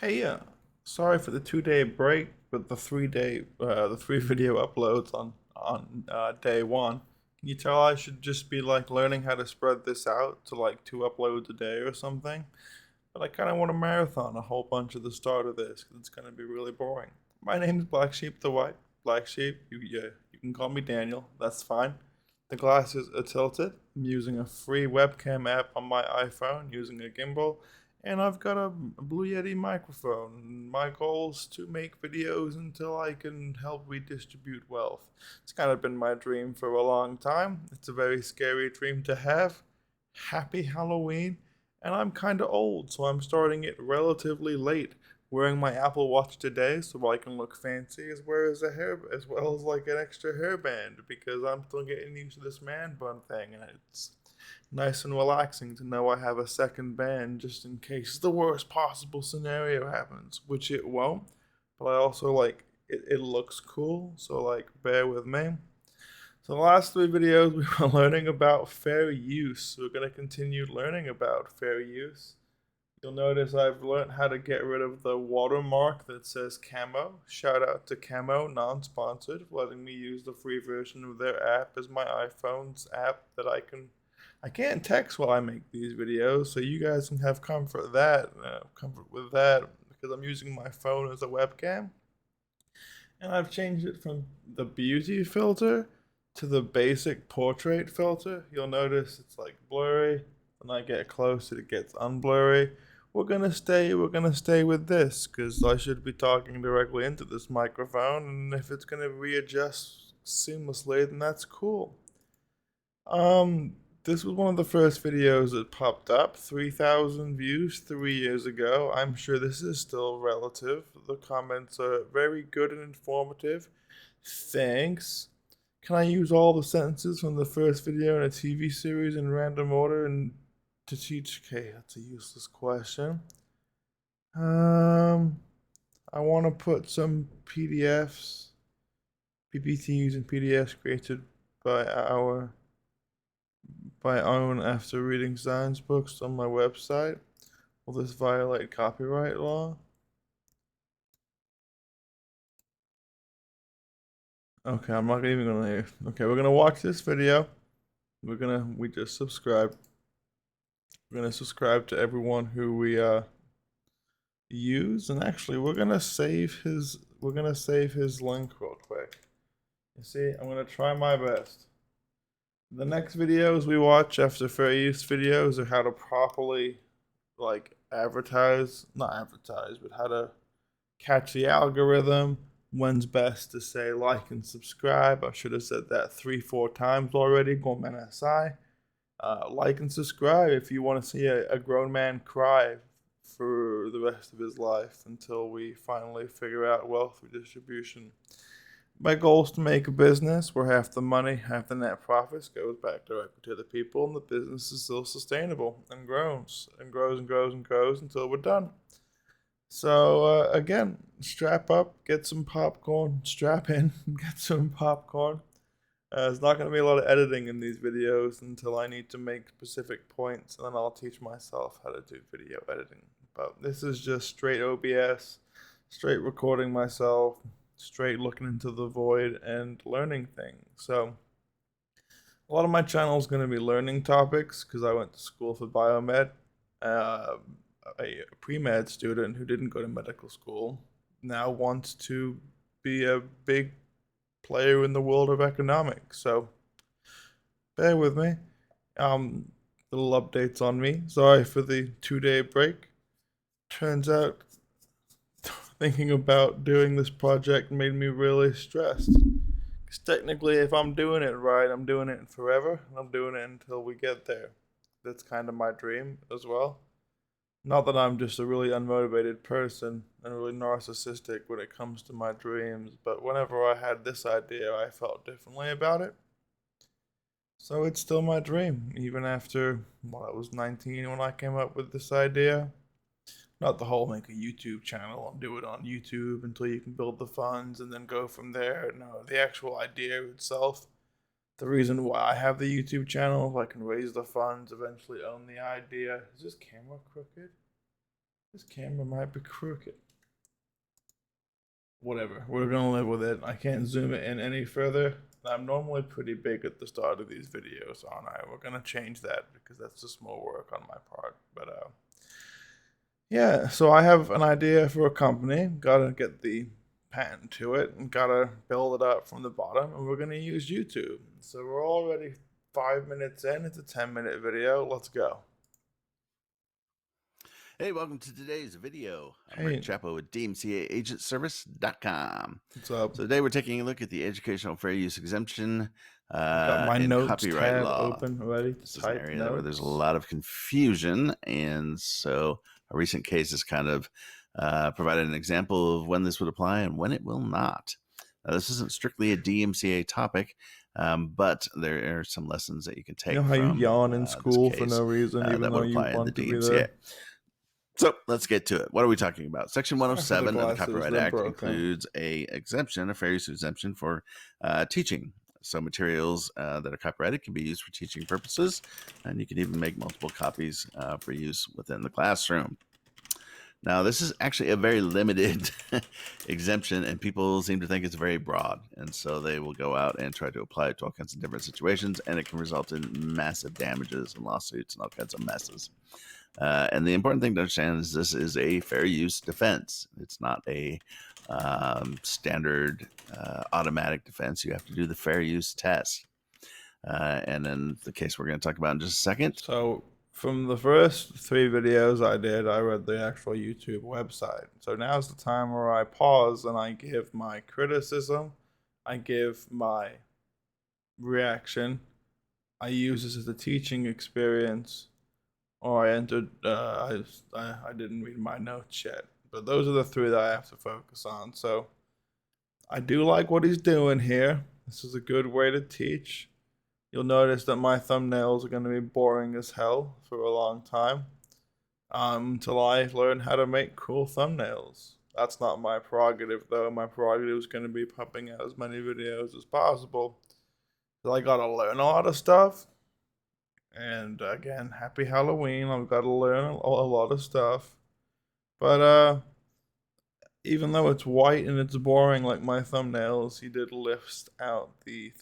Hey, sorry for the 2 day break, but the three video uploads on day one. Can you tell I should just be like learning how to spread this out to like 2 uploads a day or something? But I kind of want to marathon a whole bunch at the start of this because it's gonna be really boring. My name is Black Sheep the White. Black Sheep, you can call me Daniel. That's fine. The glasses are tilted. I'm using a free webcam app on my iPhone using a gimbal, and I've got a Blue Yeti microphone. My goal is to make videos until I can help redistribute wealth. It's kind of been my dream for a long time. It's a very scary dream to have. Happy Halloween. And I'm kind of old, so I'm starting it relatively late. Wearing my Apple Watch today so I can look fancy as well as like an extra hairband because I'm still getting used to this man bun thing, and it's nice and relaxing to know I have a second band just in case the worst possible scenario happens, which it won't. But I also like it looks cool, so like bear with me. So the last three videos we were learning about fair use. We're going to continue learning about fair use. You'll notice I've learned how to get rid of the watermark that says Camo. Shout out to Camo, non-sponsored, for letting me use the free version of their app as my iPhone's app that I can't text while I make these videos, so you guys can have comfort with that because I'm using my phone as a webcam. And I've changed it from the beauty filter to the basic portrait filter. You'll notice it's like blurry. When I get close, it gets unblurry. We're gonna stay with this because I should be talking directly into this microphone, and if it's gonna readjust seamlessly, then that's cool. This was one of the first videos that popped up. 3,000 views 3 years ago. I'm sure this is still relative. The comments are very good and informative. Thanks. Can I use all the sentences from the first video in a TV series in random order and to teach? Okay, that's a useless question. Um, I want to put some PDFs, PPTs, and PDFs created by our by own after reading science books on my website. Will this violate copyright law? Okay, I'm not even gonna. Okay, we're gonna watch this video. We just subscribed. We're gonna subscribe to everyone who we use, and actually we're gonna save his link real quick. You see, I'm gonna try my best. The next videos we watch after fair use videos are how to properly like not advertise, but how to catch the algorithm, when's best to say like and subscribe. I should have said that 3, 4 times already. Gourmet SI. Like and subscribe if you want to see a grown man cry for the rest of his life until we finally figure out wealth redistribution. My goal is to make a business where half the money, half the net profits goes back directly to the people, and the business is still sustainable and grows and grows and grows and grows until we're done. So again, strap up, get some popcorn, strap in, get some popcorn. There's not going to be a lot of editing in these videos until I need to make specific points, and then I'll teach myself how to do video editing. But this is just straight OBS, straight recording myself, straight looking into the void and learning things. So a lot of my channel is going to be learning topics because I went to school for biomed. Uh, a pre-med student who didn't go to medical school now wants to be a big player in the world of economics. So bear with me. Um, Little updates on me. Sorry for the 2 day break. Turns out thinking about doing this project made me really stressed. Because technically, if I'm doing it right, I'm doing it forever. And I'm doing it until we get there. That's kind of my dream as well. Not that I'm just a really unmotivated person and really narcissistic when it comes to my dreams, but whenever I had this idea, I felt differently about it. So it's still my dream, even after, well, I was 19 when I came up with this idea. Not the whole make a YouTube channel and do it on YouTube until you can build the funds and then go from there. No, the actual idea itself. The reason why I have the YouTube channel, if I can raise the funds, eventually own the idea. Is this camera crooked? This camera might be crooked. Whatever, we're gonna live with it. I can't zoom it in any further. I'm normally pretty big at the start of these videos, aren't I? We're gonna change that because that's just more work on my part. But yeah, so I have an idea for a company. Gotta get the patent to it and gotta build it up from the bottom, and we're gonna use YouTube. So we're already 5 minutes in. It's a 10-minute video. Let's go. Hey, welcome to today's video. I'm Hey. Rick Chapo with DMCAagentservice.com. What's up? So today we're taking a look at the educational fair use exemption Got my in notes copyright tab law. open, ready to This is an type area notes. where there's a lot of confusion, and so a recent case has kind of provided an example of when this would apply and when it will not. Now, this isn't strictly a DMCA topic, but there are some lessons that you can take You know how from you yawn in school for no reason, even that though would you apply in the want to be DMCA. there? So let's get to it. What are we talking about? Section Sorry for the 107 of the glasses, Copyright they're Act broken. includes a fair use exemption for teaching. So materials that are copyrighted can be used for teaching purposes, and you can even make multiple copies for use within the classroom. Now, this is actually a very limited exemption, and people seem to think it's very broad. And so they will go out and try to apply it to all kinds of different situations, and it can result in massive damages and lawsuits and all kinds of messes. And the important thing to understand is this is a fair use defense. It's not a standard automatic defense. You have to do the fair use test. And then the case we're going to talk about in just a second. So from the first 3 videos I did, I read the actual YouTube website. So now's the time where I pause and I give my criticism. I give my reaction. I use this as a teaching experience. Or I entered, I didn't read my notes yet. But those are the 3 that I have to focus on. So I do like what he's doing here. This is a good way to teach. You'll notice that my thumbnails are going to be boring as hell for a long time. Until I learn how to make cool thumbnails. That's not my prerogative though. My prerogative is going to be pumping out as many videos as possible. So I gotta learn a lot of stuff. And again, happy Halloween. I've got to learn a lot of stuff. But even though it's white and it's boring like my thumbnails, he did list out the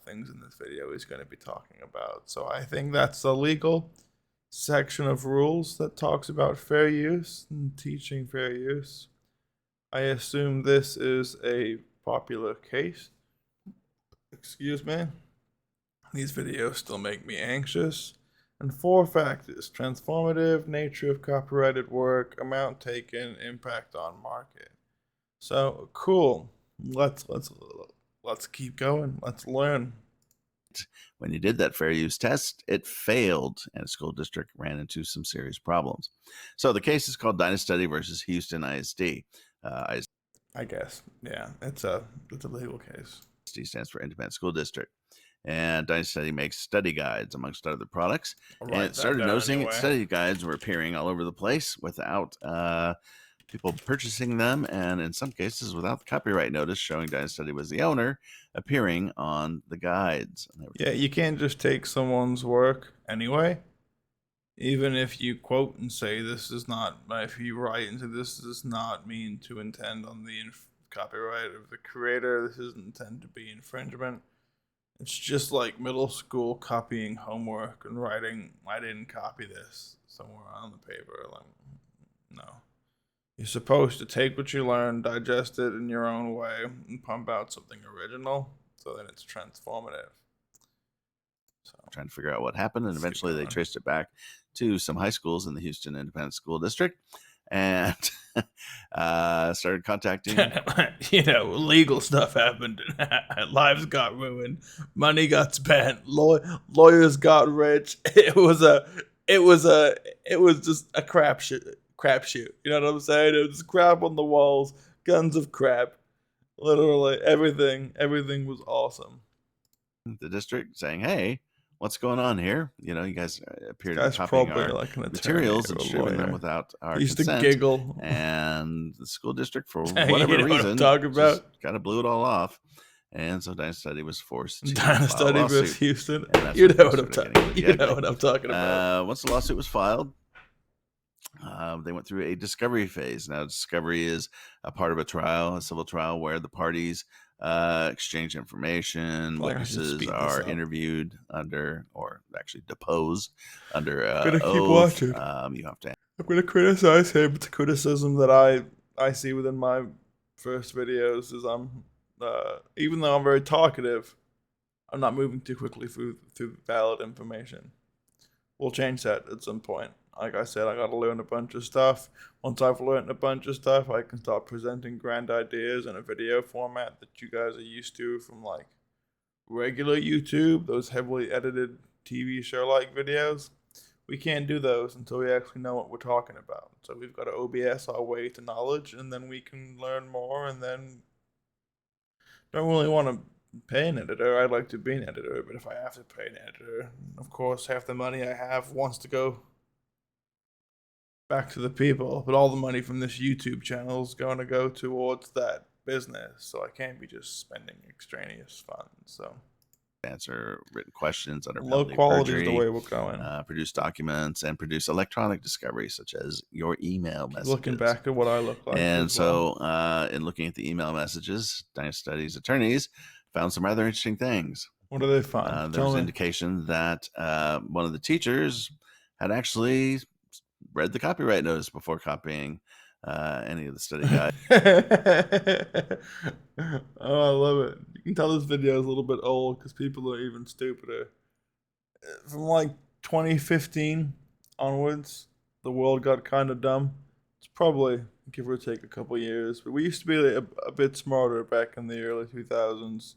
things in this video he's going to be talking about. So I think that's the legal section of rules that talks about fair use and teaching fair use. I assume this is a popular case. Excuse me. These videos still make me anxious. And 4 factors: transformative, nature of copyrighted work, amount taken, impact on market. So cool. Let's keep going. Let's learn. When you did that fair use test, it failed, and a school district ran into some serious problems. So the case is called Dynastudy versus Houston ISD. I guess, yeah, it's a legal case. ISD stands for Independent School District. And Dynastudy makes study guides, amongst other products. And it started noticing study guides were appearing all over the place without people purchasing them, and in some cases without the copyright notice showing Dynastudy was the owner appearing on the guides. Yeah, you can't just take someone's work anyway. Even if you quote and say this is not, if you write into this does not mean to intend on the copyright of the creator, this isn't intended to be infringement. It's just like middle school copying homework and writing, I didn't copy this somewhere on the paper. Like, no. You're supposed to take what you learn, digest it in your own way, and pump out something original so that it's transformative. So trying to figure out what happened, and eventually they traced it back to some high schools in the Houston Independent School District and started contacting. Legal stuff happened. Lives got ruined. Money got spent. Lawyers got rich. It was just a crapshoot. You know what I'm saying? It was crap on the walls, guns of crap. Literally everything was awesome. The district saying, "Hey, what's going on here? You guys appear to be copying our materials and distributing them without our consent." Used to giggle. And the school district, for whatever reason, just kind of blew it all off. And so Dynastudy was forced to Dynastudy versus Houston. You know what I'm talking about. Once the lawsuit was filed, They went through a discovery phase. Now, discovery is a part of a trial, a civil trial, where the parties exchange information. Like I should Witnesses speed this are up. interviewed under, or actually deposed under I'm gonna keep oath. watching. You have to I'm gonna criticize him. It's a criticism that I see within my first videos. Is I'm even though I'm very talkative, I'm not moving too quickly through valid information. We'll change that at some point. Like I said, I gotta learn a bunch of stuff. Once I've learned a bunch of stuff, I can start presenting grand ideas in a video format that you guys are used to from like regular YouTube, those heavily edited TV show like videos. We can't do those until we actually know what we're talking about. So we've got to OBS our way to knowledge, and then we can learn more. And then don't really want to pay an editor. I'd like to be an editor, but if I have to pay an editor, of course, half the money I have wants to go back to the people, but all the money from this YouTube channel is going to go towards that business. So I can't be just spending extraneous funds. So answer written questions under low penalty of quality is the perjury, way we're going. produce documents, and produce electronic discoveries such as your email Keep looking messages. back at what I look like And as well. so, in looking at the email messages, Dynasty Studies attorneys found some rather interesting things. What do they find? There Tell was me. indication that one of the teachers had actually read the copyright notice before copying any of the study guides. Oh, I love it. You can tell this video is a little bit old because people are even stupider. From like 2015 onwards, the world got kind of dumb. It's probably give or take a couple years, but we used to be a bit smarter back in the early 2000s,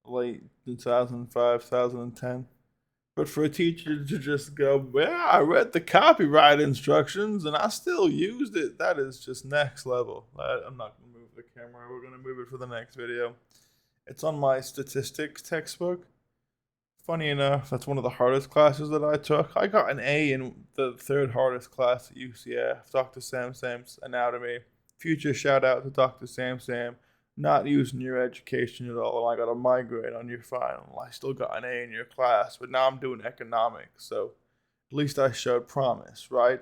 late 2005, 2010. But for a teacher to just go, well, I read the copyright instructions and I still used it, that is just next level. I'm not going to move the camera. We're going to move it for the next video. It's on my statistics textbook. Funny enough, that's one of the hardest classes that I took. I got an A in the third hardest class at UCF, Dr. Sam's anatomy. Future shout out to Dr. Sam. Not using your education at all. I got a migraine on your final. I still got an A in your class, but now I'm doing economics, so at least I showed promise, right?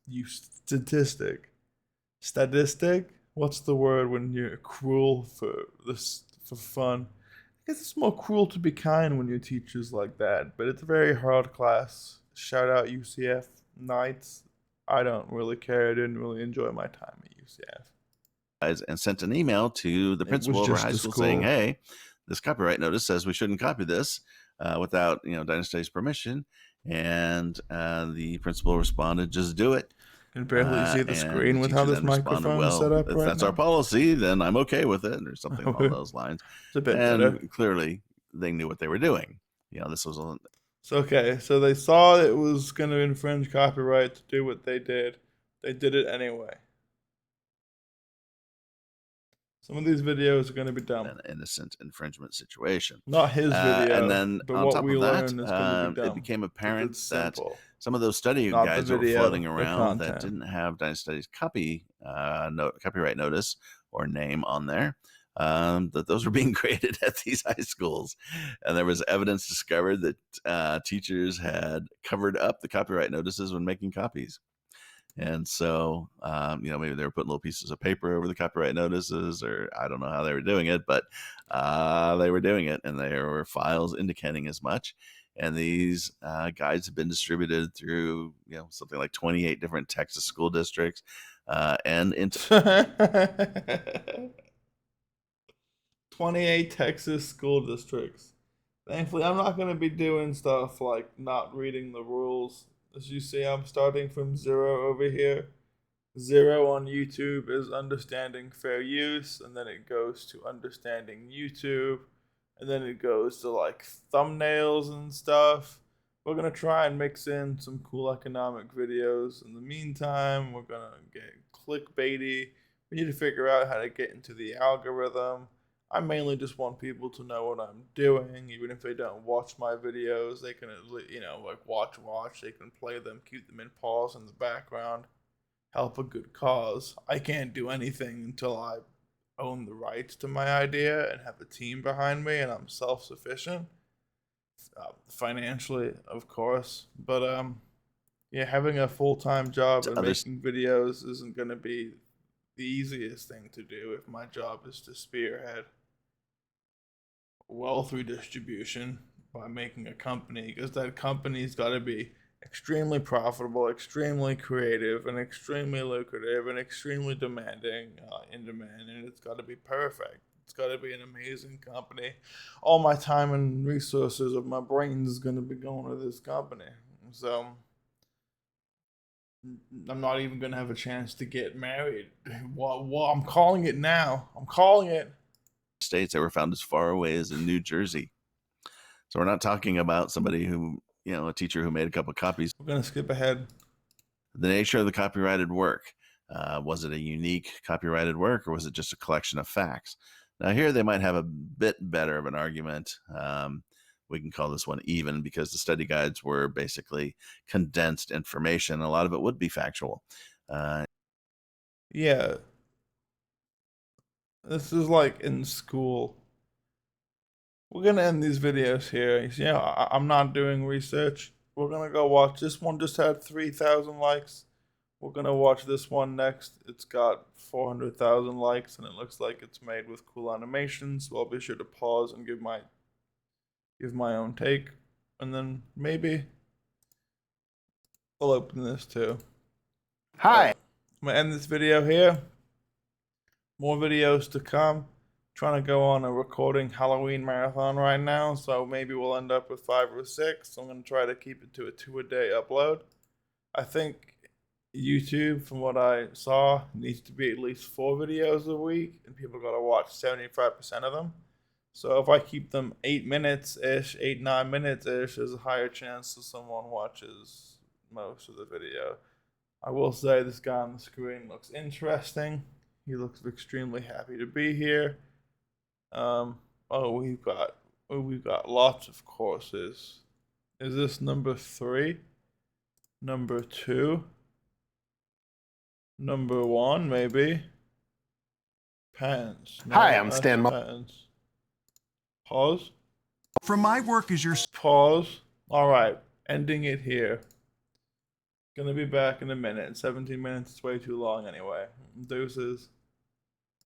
You statistic. What's the word when you're cruel for this for fun? I guess it's more cruel to be kind when your teacher's like that, but it's a very hard class. Shout out UCF Knights. I don't really care. I didn't really enjoy my time at UCF. And sent an email to the It was principal of our just high as school saying, cool. "Hey, this copyright notice says we shouldn't copy this without Dynasty's permission." And the principal responded, "Just do it." Can barely see the And the screen with how teacher this then responded, microphone is set "Well, up if right that's our now. policy, then I'm okay with it," or something along those lines. It's a bit better. And clearly, they knew what they were doing. This was So okay, so they saw it was going to infringe copyright to do what they did. They did it anyway. Some of these videos are going to be dumb. an innocent infringement situation. Not his video, And then but on what top we of that, learn is going to be it dumb became because apparent it's that simple. some of those study Not the guides that were floating video, the around that content. didn't have Dynasty Studies copyright notice or name on there, that those were being created at these high schools. And there was evidence discovered that teachers had covered up the copyright notices when making copies. And so, maybe they were putting little pieces of paper over the copyright notices, or I don't know how they were doing it, but they were doing it, and there were files indicating as much. And these guides have been distributed through, something like 28 different Texas school districts, and into 28 Texas school districts. Thankfully, I'm not going to be doing stuff like not reading the rules. As you see, I'm starting from zero over here. Zero on YouTube is understanding fair use, and then it goes to understanding YouTube, and then it goes to like thumbnails and stuff. We're gonna try and mix in some cool economic videos. In the meantime, we're gonna get clickbaity. We need to figure out how to get into the algorithm. I mainly just want people to know what I'm doing, even if they don't watch my videos. They can, like watch. They can play them, keep them in pause in the background, help a good cause. I can't do anything until I own the rights to my idea and have a team behind me, and I'm self-sufficient, financially, of course. But Yeah, having a full-time job and others. making videos isn't going to be the easiest thing to do if my job is to spearhead wealth redistribution by making a company, because that company's got to be extremely profitable, extremely creative, and extremely lucrative, and extremely demanding, in demand, and it's got to be perfect. It's got to be an amazing company. All my time and resources of my brains is going to be going to this company. So I'm not even going to have a chance to get married. Well, I'm calling it now. I'm calling it. States that were found as far away as in New Jersey. So we're not talking about somebody who, a teacher who made a couple of copies. We're going to skip ahead. The nature of the copyrighted work. Was it a unique copyrighted work, or was it just a collection of facts? Now here they might have a bit better of an argument. We can call this one even, because the study guides were basically condensed information. A lot of it would be factual. Yeah, this is like in school. We're gonna end these videos here. Yeah, I'm not doing research. We're gonna go watch this one. Just had 3,000 likes. We're gonna watch this one next. It's got 400,000 likes, and it looks like it's made with cool animations. So I'll be sure to pause and give my own take, and then maybe I'll open this too. Hi. I'm gonna end this video here. More videos to come. Trying to go on a recording Halloween marathon right now, so maybe we'll end up with 5 or 6. I'm going to try to keep it to a 2-a-day upload. I think YouTube, from what I saw, needs to be at least 4 videos a week, and people got to watch 75% of them. So if I keep them 8 minutes-ish, 8-9 minutes-ish, there's a higher chance that someone watches most of the video. I will say this guy on the screen looks interesting. He looks extremely happy to be here. We've got lots of courses. Is this number 3? Number 2? Number 1, maybe? Pens. No, Hi, I'm that's Stan Pens. Pause. From my work as your Pause. Alright, ending it here. Gonna be back in a minute. 17 minutes is way too long anyway. Deuces.